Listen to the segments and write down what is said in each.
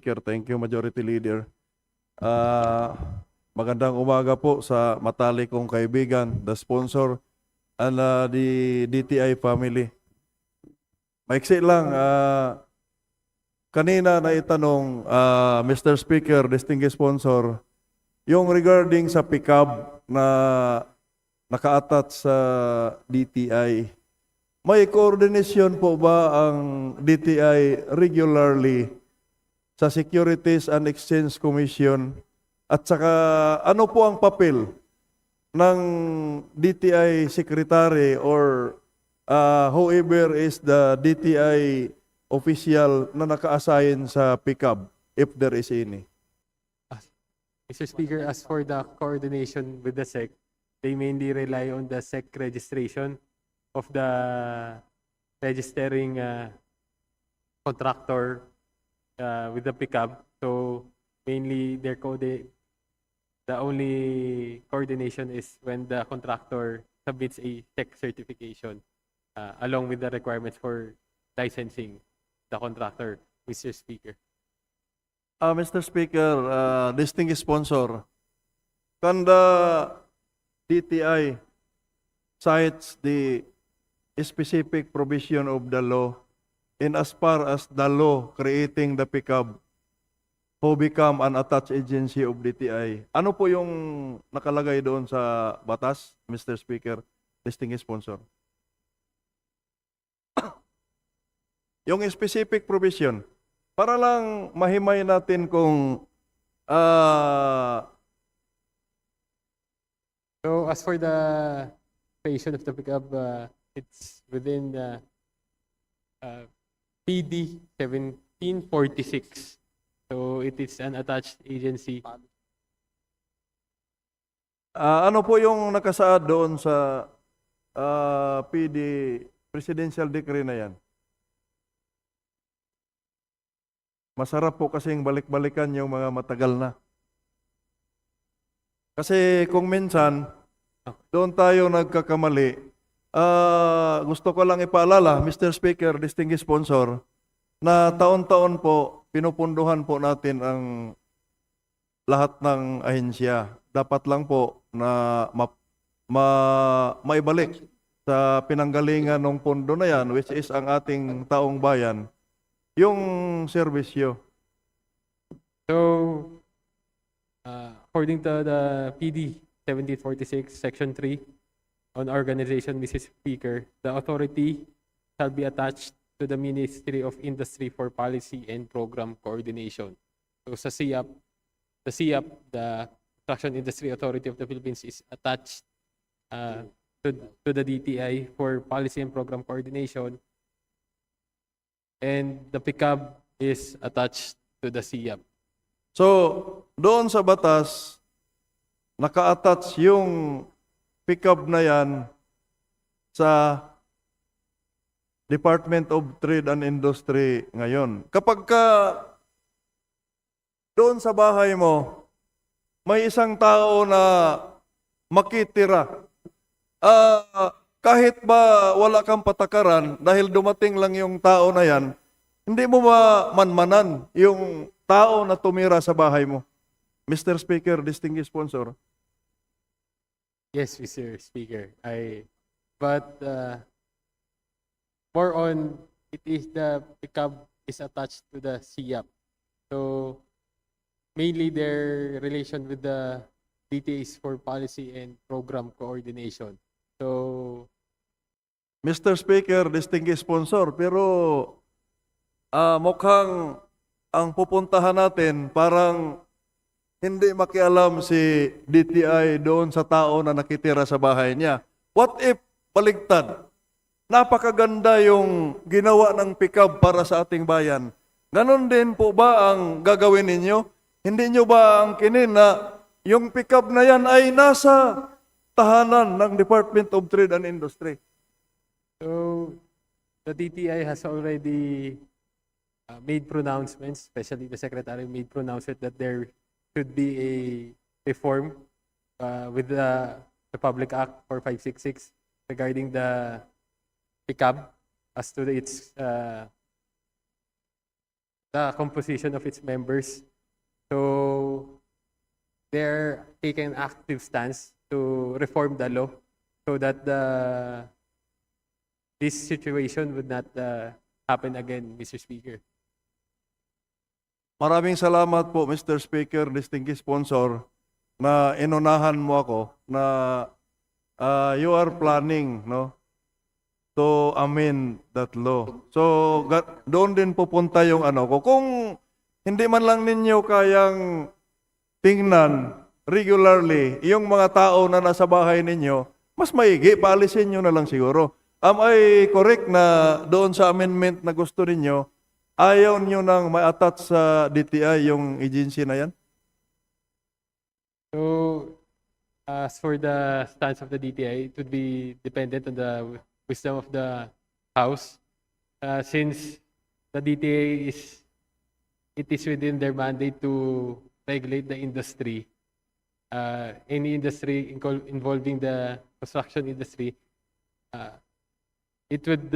Thank you, Majority Leader. Ah, magandang umaga po sa matalik kong kaibigan, the sponsor, and the DTI family. Maiksi lang, kanina na itanong, Mr. Speaker, distinguished sponsor, yung regarding sa pickup na naka-attach sa DTI, may coordination po ba ang DTI regularly sa Securities and Exchange Commission? At saka ano po ang papel ng DTI Secretary or whoever is the DTI official na naka-assign sa pickup, if there is any? Mr. Speaker, as for the coordination with the SEC, they mainly rely on the SEC registration of the registering contractor with the pickup. So mainly the only coordination is when the contractor submits a SEC certification along with the requirements for licensing the contractor, Mr. Speaker. Mr. Speaker, distinguished sponsor, can the DTI cites the specific provision of the law in as far as the law creating the pickup who become an attached agency of DTI? Ano po yung nakalagay doon sa batas, Mr. Speaker, distinguished sponsor? Yung specific provision, para lang mahimay natin kung So as for the creation of the pickup, it's within PD 1746. So it is an attached agency. ano po yung nakasaad doon sa PD Presidential Decree na yan? Masarap po kasing balik-balikan yung mga matagal na. Kasi kung minsan, doon tayo nagkakamali. Gusto ko lang ipaalala, Mr. Speaker, distinguished sponsor, na taon-taon po, pinupunduhan po natin ang lahat ng ahensya. Dapat lang po na maibalik sa pinanggalingan ng pondo na yan, which is ang ating taong bayan, yung serbisyo. So according to the PD 1746 Section 3 on organization, Mr. Speaker, the authority shall be attached to the Ministry of Industry for Policy and Program Coordination. So sa CIAP, the Construction Industry Authority of the Philippines is attached to the DTI for Policy and Program Coordination, and the PICAB is attached to the CIAP. So, doon sa batas, naka-attach yung pickup na yan sa Department of Trade and Industry ngayon. Kapag doon sa bahay mo, may isang tao na makitira, kahit ba wala kang patakaran, dahil dumating lang yung tao na yan, hindi mo ba manmanan yung tao na tumira sa bahay mo? Mr. Speaker, distinguished sponsor. Yes, Mr. Speaker. But more on, it is the PICAB is attached to the CIAP. So mainly their relation with the DTAs for policy and program coordination. So Mr. Speaker, distinguished sponsor, pero mukhang ang pupuntahan natin parang hindi makialam si DTI doon sa tao na nakitira sa bahay niya. What if baligtad? Napakaganda yung ginawa ng pickup para sa ating bayan. Ganon din po ba ang gagawin ninyo? Hindi nyo ba ang kinin na yung pickup na yan ay nasa tahanan ng Department of Trade and Industry? So the DTI has already made pronouncements, especially the Secretary made pronouncement that there should be a reform with the Republic Act 4566 regarding the PICAB as to its the composition of its members. So they're taking an active stance to reform the law so that this situation would not happen again, Mr. Speaker. Maraming salamat po, Mr. Speaker, distinguished sponsor, na inunahan mo ako na you are planning, no, to amend that law. So, doon din pupunta yung ano ko. Kung hindi man lang ninyo kayang tingnan regularly yung mga tao na nasa bahay ninyo, mas maigi, paalisin nyo na lang siguro. Am I correct na doon sa amendment na gusto ninyo, ayaw nyo nang ma-attach sa DTI yung agency na yan? So, as for the stance of the DTI, it would be dependent on the wisdom of the House. Since the DTI is within their mandate to regulate the industry, any industry involving the construction industry, it would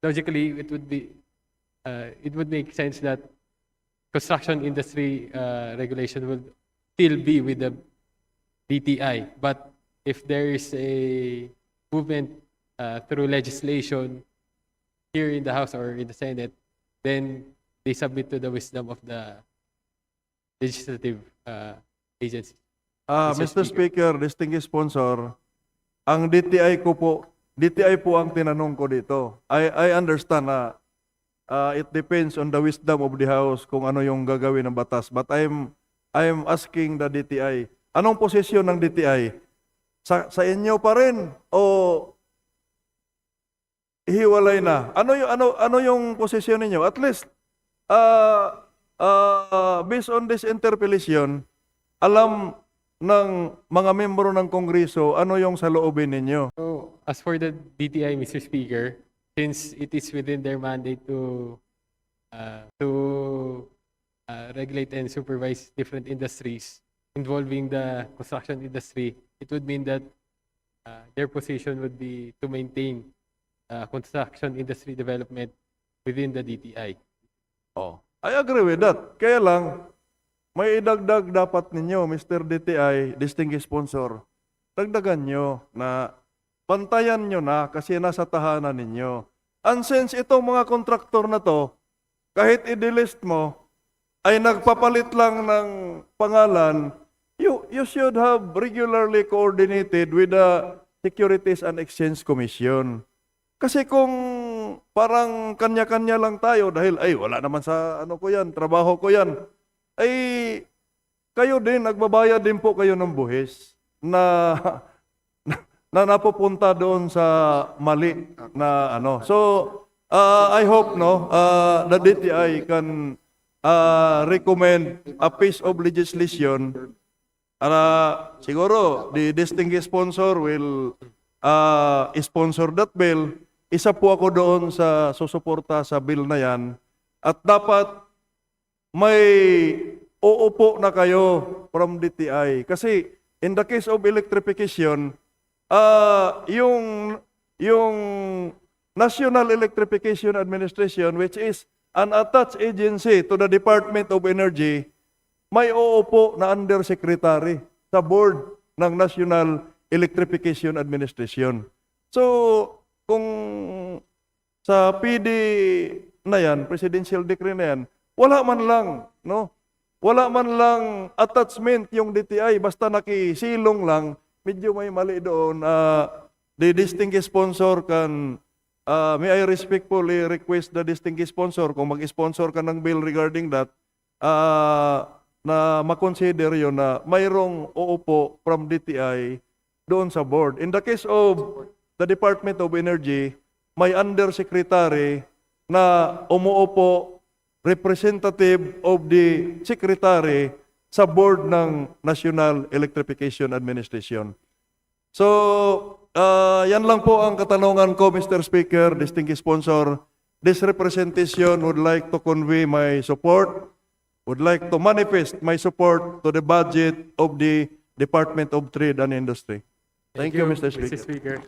logically it would make sense that construction industry regulation will still be with the DTI. But if there is a movement through legislation here in the House or in the Senate, then they submit to the wisdom of the legislative agency. Mr. Speaker, distinguished sponsor, ang DTI po ang tinanong ko dito. I understand na it depends on the wisdom of the House kung ano yung gagawin ng batas. But I'm asking the DTI, anong posisyon ng DTI? Sa inyo pa rin o hiwalay na? Ano yung posisyon ninyo? At least based on this interpellation, alam ng mga membro ng Kongreso ano yung saloobin ninyo. So, as for the DTI, Mr. Speaker, since it is within their mandate to regulate and supervise different industries involving the construction industry, it would mean that their position would be to maintain construction industry development within the DTI. Oh, I agree with that. Kaya lang, may idagdag dapat ninyo, Mr. DTI, distinguished sponsor. Dagdagan nyo na pantayan nyo na kasi nasa tahanan ninyo. And since itong mga kontraktor na to, kahit i-delist mo, ay nagpapalit lang ng pangalan, you should have regularly coordinated with the Securities and Exchange Commission. Kasi kung parang kanya-kanya lang tayo dahil ay wala naman sa ano ko yan, trabaho ko yan, ay kayo din, nagbabayad din po kayo ng buhis na napupunta doon sa mali na ano. So, I hope the DTI can recommend a piece of legislation. Siguro, the distinguished sponsor will sponsor that bill. Isa po ako doon sa susuporta sa bill na yan. At dapat may uupo na kayo from DTI. Kasi in the case of electrification, yung National Electrification Administration, which is an attached agency to the Department of Energy, may uupo na undersecretary sa board ng National Electrification Administration. So, kung sa PD na yan, presidential decree na yan, wala man lang, no? Wala man lang attachment yung DTI, basta nakisilong lang, medyo may mali doon. The distinguished sponsor can, may I respectfully request the distinguished sponsor, kung mag-sponsor ka ng bill regarding that, na makonsider yun na mayroong uupo from DTI doon sa board. In the case of the Department of Energy, may undersecretary na umuupo representative of the secretary sa board ng National Electrification Administration. So, yan lang po ang katanungan ko, Mr. Speaker, distinguished sponsor. This representation would like to convey my support, would like to manifest my support to the budget of the Department of Trade and Industry. Thank you, Mr. Speaker.